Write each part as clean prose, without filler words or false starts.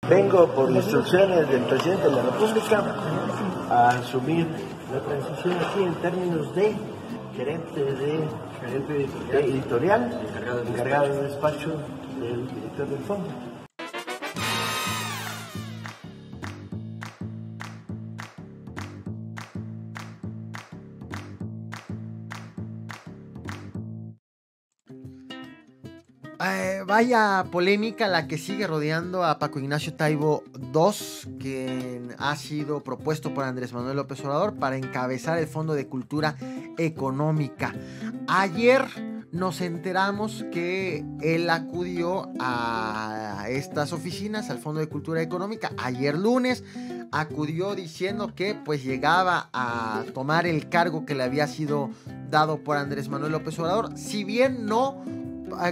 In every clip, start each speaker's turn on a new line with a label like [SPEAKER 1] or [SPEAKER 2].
[SPEAKER 1] Vengo por instrucciones del presidente de la República a asumir la transición aquí en términos de gerente editorial, encargado de despacho del director del fondo.
[SPEAKER 2] Vaya polémica la que sigue rodeando a Paco Ignacio Taibo II, quien ha sido propuesto por Andrés Manuel López Obrador para encabezar el Fondo de Cultura Económica. Ayer nos enteramos que él acudió a estas oficinas, al Fondo de Cultura Económica, ayer lunes. Acudió diciendo que pues llegaba a tomar el cargo que le había sido dado por Andrés Manuel López Obrador, si bien no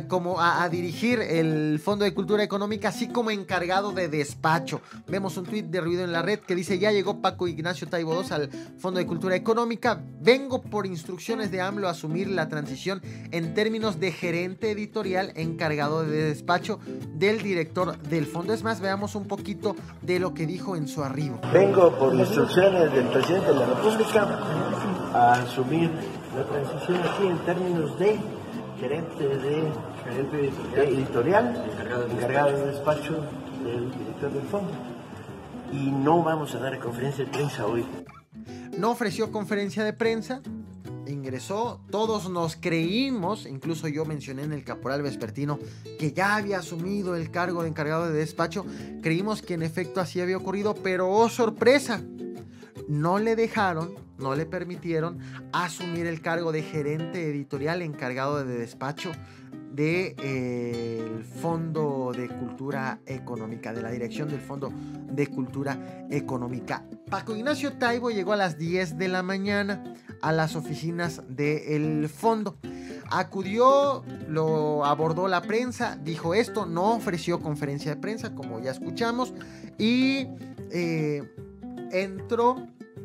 [SPEAKER 2] como a dirigir el Fondo de Cultura Económica, así como encargado de despacho. Vemos un tuit de Ruido en la Red que dice: ya llegó Paco Ignacio Taibo II al Fondo de Cultura Económica, vengo por instrucciones de AMLO a asumir la transición en términos de gerente editorial encargado de despacho del director del fondo. Es más, veamos un poquito de lo que dijo en su arribo.
[SPEAKER 1] Vengo por instrucciones del presidente de la República a asumir la transición aquí en términos de gerente editorial, encargado de despacho del director del fondo. Y no vamos a dar conferencia de prensa hoy.
[SPEAKER 2] No ofreció conferencia de prensa, ingresó, todos nos creímos, incluso yo mencioné en el Caporal Vespertino que ya había asumido el cargo de encargado de despacho, creímos que en efecto así había ocurrido, pero ¡oh sorpresa! No le dejaron, no le permitieron asumir el cargo de gerente editorial encargado de despacho del Fondo de Cultura Económica, de la dirección del Fondo de Cultura Económica. Paco Ignacio Taibo llegó a las 10 de la mañana a las oficinas del fondo. Acudió, lo abordó la prensa, dijo esto, no ofreció conferencia de prensa, como ya escuchamos, y entró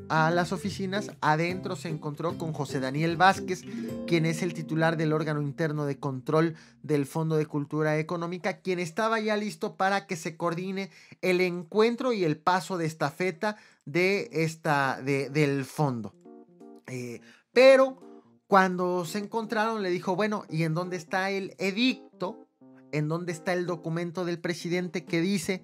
[SPEAKER 2] a las oficinas. Adentro se encontró con José Daniel Vázquez, quien es el titular del órgano interno de control del Fondo de Cultura Económica, quien estaba ya listo para que se coordine el encuentro y el paso de estafeta del fondo. Pero cuando se encontraron le dijo: bueno, ¿y en dónde está el edicto? ¿En dónde está el documento del presidente que dice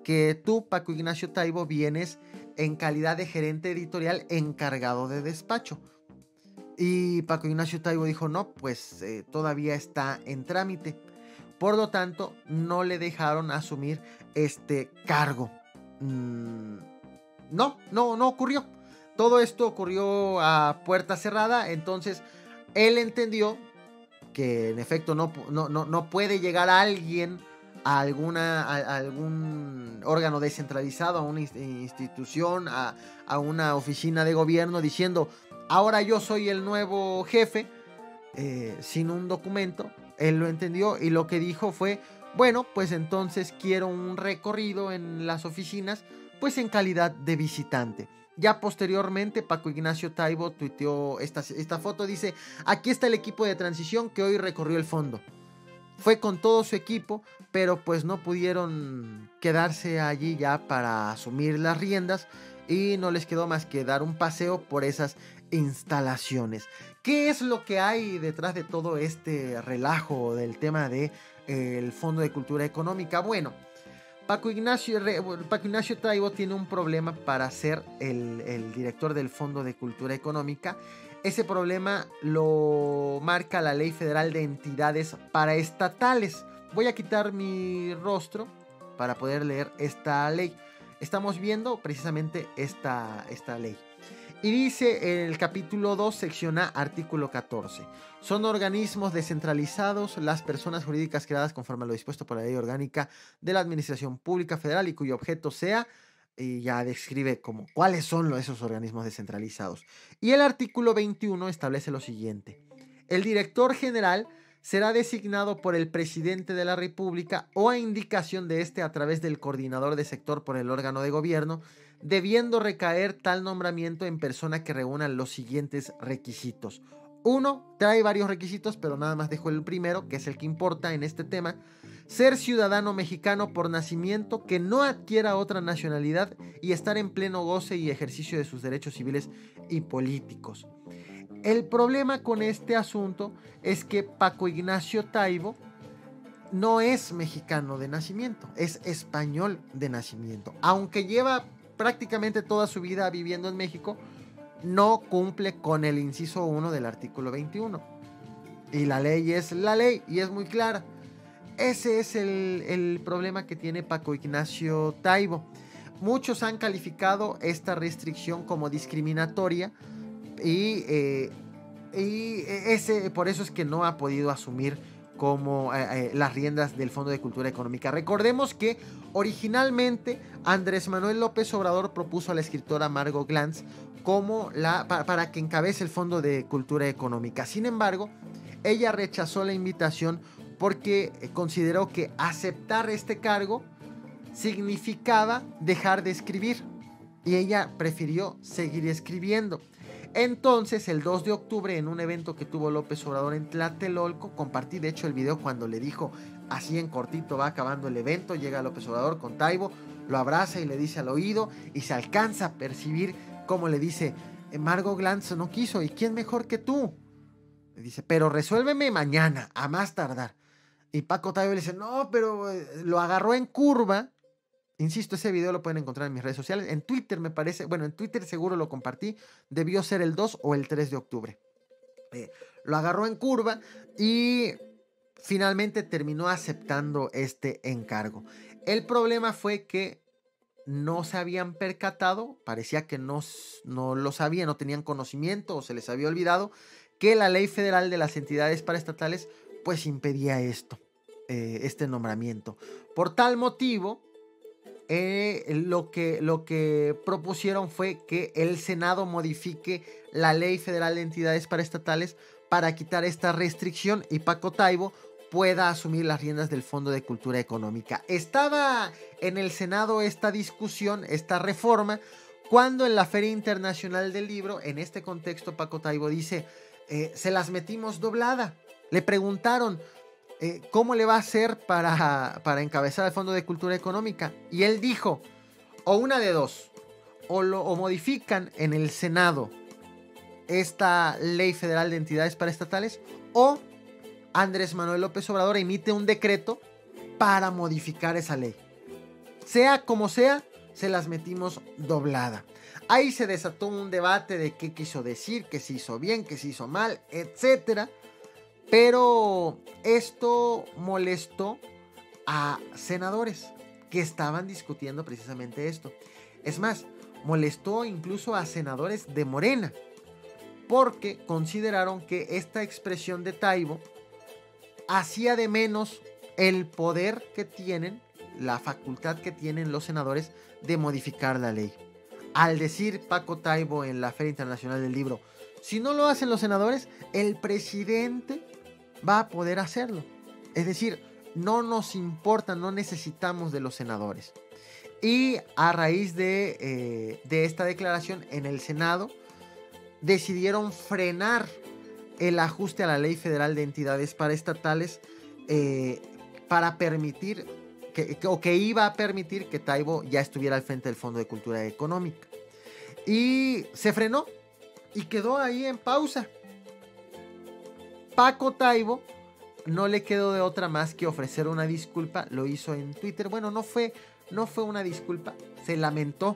[SPEAKER 2] que tú, Paco Ignacio Taibo, vienes en calidad de gerente editorial encargado de despacho? Y Paco Ignacio Taibo dijo: no, pues todavía está en trámite. Por lo tanto, no le dejaron asumir este cargo. No ocurrió. Todo esto ocurrió a puerta cerrada. Entonces, él entendió que en efecto no puede llegar alguien a algún órgano descentralizado, a una institución, a una oficina de gobierno diciendo: ahora yo soy el nuevo jefe, sin un documento. Él lo entendió y lo que dijo fue: bueno, pues entonces quiero un recorrido en las oficinas, pues en calidad de visitante. Ya posteriormente Paco Ignacio Taibo tuiteó esta foto, dice: aquí está el equipo de transición que hoy recorrió el fondo. Fue con todo su equipo, pero pues no pudieron quedarse allí ya para asumir las riendas y no les quedó más que dar un paseo por esas instalaciones. ¿Qué es lo que hay detrás de todo este relajo del tema de el Fondo de Cultura Económica? Bueno, Paco Ignacio Taibo tiene un problema para ser el director del Fondo de Cultura Económica. Ese problema lo marca la Ley Federal de Entidades Paraestatales. Voy a quitar mi rostro para poder leer esta ley. Estamos viendo precisamente esta ley. Y dice el capítulo 2, sección A, artículo 14. Son organismos descentralizados las personas jurídicas creadas conforme a lo dispuesto por la Ley Orgánica de la Administración Pública Federal y cuyo objeto sea, y ya describe como cuáles son esos organismos descentralizados. Y el artículo 21 establece lo siguiente: el director general será designado por el presidente de la República o a indicación de este a través del coordinador de sector por el órgano de gobierno, debiendo recaer tal nombramiento en persona que reúna los siguientes requisitos: Uno, trae varios requisitos, pero nada más dejo el primero, que es el que importa en este tema. Ser ciudadano mexicano por nacimiento, que no adquiera otra nacionalidad y estar en pleno goce y ejercicio de sus derechos civiles y políticos. El problema con este asunto es que Paco Ignacio Taibo no es mexicano de nacimiento, es español de nacimiento. Aunque lleva prácticamente toda su vida viviendo en México, no cumple con el inciso 1 del artículo 21. Y la ley es la ley y es muy clara. Ese es el problema que tiene Paco Ignacio Taibo. Muchos han calificado esta restricción como discriminatoria y por eso es que no ha podido asumir como las riendas del Fondo de Cultura Económica. Recordemos que originalmente Andrés Manuel López Obrador propuso a la escritora Margot Glantz como para que encabece el Fondo de Cultura Económica. Sin embargo, ella rechazó la invitación porque consideró que aceptar este cargo significaba dejar de escribir y ella prefirió seguir escribiendo. Entonces, el 2 de octubre, en un evento que tuvo López Obrador en Tlatelolco, compartí de hecho el video cuando le dijo, así en cortito va acabando el evento, llega López Obrador con Taibo, lo abraza y le dice al oído, y se alcanza a percibir cómo le dice, Margot Glantz no quiso, ¿y quién mejor que tú? Le dice, pero resuélveme mañana, a más tardar. Y Paco Taibo le dice, no, pero lo agarró en curva. Insisto, ese video lo pueden encontrar en mis redes sociales. En Twitter me parece, bueno, en Twitter seguro lo compartí. Debió ser el 2 o el 3 de octubre. Lo agarró en curva y finalmente terminó aceptando este encargo. El problema fue que no se habían percatado, parecía que no lo sabían, no tenían conocimiento o se les había olvidado que la Ley Federal de las Entidades Paraestatales pues impedía esto, este nombramiento. Por tal motivo, lo que propusieron fue que el Senado modifique la Ley Federal de Entidades Paraestatales para quitar esta restricción y Paco Taibo pueda asumir las riendas del Fondo de Cultura Económica. Estaba en el Senado esta discusión, esta reforma, cuando en la Feria Internacional del Libro, en este contexto, Paco Taibo dice, se las metimos doblada. Le preguntaron, ¿cómo le va a hacer para encabezar el Fondo de Cultura Económica? Y él dijo, o una de dos, o modifican en el Senado esta Ley Federal de Entidades Paraestatales, o Andrés Manuel López Obrador emite un decreto para modificar esa ley. Sea como sea, se las metimos doblada. Ahí se desató un debate de qué quiso decir, qué se hizo bien, qué se hizo mal, etcétera. Pero esto molestó a senadores que estaban discutiendo precisamente esto. Es más, molestó incluso a senadores de Morena, porque consideraron que esta expresión de Taibo hacía de menos el poder que tienen, la facultad que tienen los senadores de modificar la ley. Al decir Paco Taibo en la Feria Internacional del Libro, si no lo hacen los senadores, el presidente va a poder hacerlo. Es decir, no nos importa, no necesitamos de los senadores. Y a raíz de esta declaración en el Senado, decidieron frenar el ajuste a la Ley Federal de Entidades Paraestatales para permitir que iba a permitir que Taibo ya estuviera al frente del Fondo de Cultura Económica. Y se frenó y quedó ahí en pausa. Paco Taibo no le quedó de otra más que ofrecer una disculpa, lo hizo en Twitter. Bueno, no fue una disculpa, se lamentó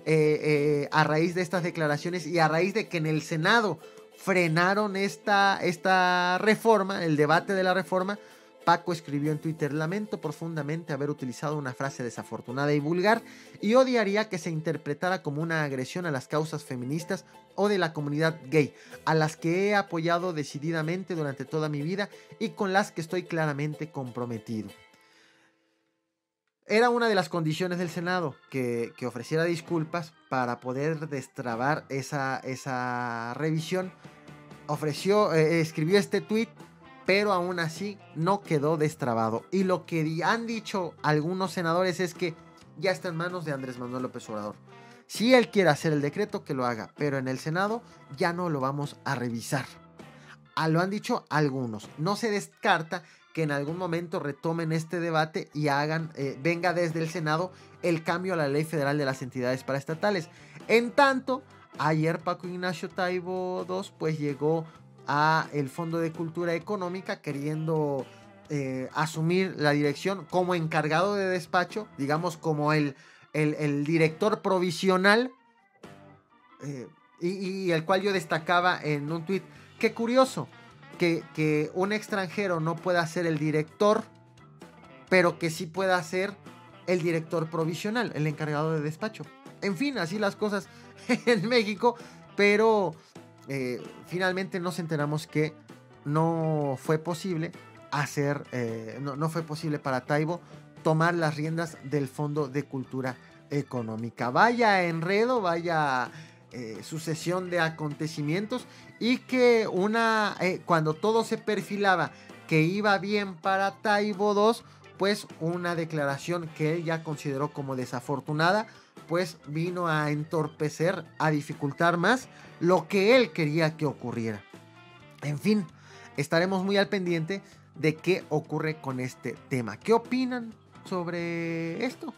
[SPEAKER 2] a raíz de estas declaraciones y a raíz de que en el Senado frenaron esta reforma, el debate de la reforma. Paco escribió en Twitter, lamento profundamente haber utilizado una frase desafortunada y vulgar y odiaría que se interpretara como una agresión a las causas feministas o de la comunidad gay, a las que he apoyado decididamente durante toda mi vida y con las que estoy claramente comprometido. Era una de las condiciones del Senado que ofreciera disculpas para poder destrabar esa revisión. Escribió este tweet, pero aún así no quedó destrabado. Y lo que han dicho algunos senadores es que ya está en manos de Andrés Manuel López Obrador. Si él quiere hacer el decreto, que lo haga, pero en el Senado ya no lo vamos a revisar. Lo han dicho algunos. No se descarta que en algún momento retomen este debate y venga desde el Senado el cambio a la Ley Federal de las Entidades Paraestatales. En tanto, ayer Paco Ignacio Taibo II pues llegó a el Fondo de Cultura Económica queriendo asumir la dirección como encargado de despacho, digamos como el director provisional, y el cual yo destacaba en un tuit. Qué curioso que un extranjero no pueda ser el director, pero que sí pueda ser el director provisional, el encargado de despacho. En fin, así las cosas en México, pero finalmente nos enteramos que no fue posible no fue posible para Taibo tomar las riendas del Fondo de Cultura Económica. Vaya enredo, vaya sucesión de acontecimientos, y que cuando todo se perfilaba que iba bien para Taibo II, pues una declaración que él ya consideró como desafortunada, pues vino a entorpecer, a dificultar más lo que él quería que ocurriera. En fin, estaremos muy al pendiente de qué ocurre con este tema. ¿Qué opinan sobre esto?